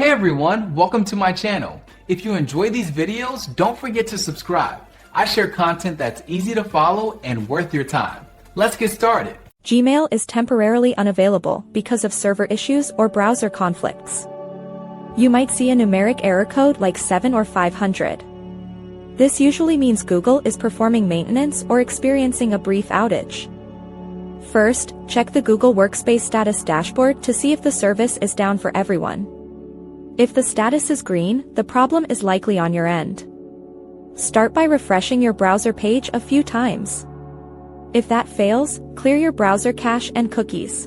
Hey everyone, welcome to my channel. If you enjoy these videos, don't forget to subscribe. I share content that's easy to follow and worth your time. Let's get started. Gmail is temporarily unavailable because of server issues or browser conflicts. You might see a numeric error code like 7 or 500. This usually means Google is performing maintenance or experiencing a brief outage. First, check the Google Workspace status dashboard to see if the service is down for everyone. If the status is green, the problem is likely on your end. Start by refreshing your browser page a few times. If that fails, clear your browser cache and cookies.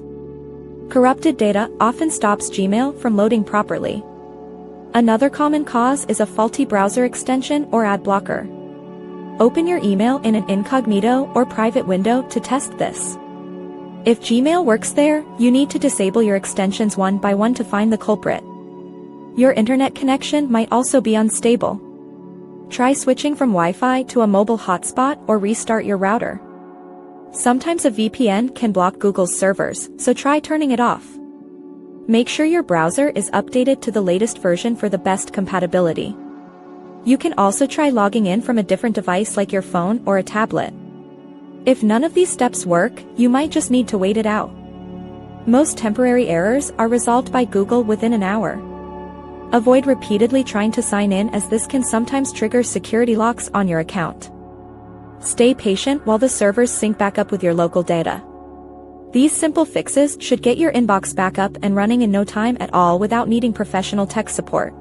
Corrupted data often stops Gmail from loading properly. Another common cause is a faulty browser extension or ad blocker. Open your email in an incognito or private window to test this. If Gmail works there, you need to disable your extensions one by one to find the culprit. Your internet connection might also be unstable. Try switching from Wi-Fi to a mobile hotspot or restart your router. Sometimes a VPN can block Google's servers, so try turning it off. Make sure your browser is updated to the latest version for the best compatibility. You can also try logging in from a different device like your phone or a tablet. If none of these steps work, you might just need to wait it out. Most temporary errors are resolved by Google within an hour. Avoid repeatedly trying to sign in, as this can sometimes trigger security locks on your account. Stay patient while the servers sync back up with your local data. These simple fixes should get your inbox back up and running in no time at all without needing professional tech support.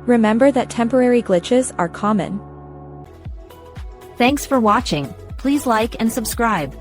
Remember that temporary glitches are common. Thanks for watching. Please like and subscribe.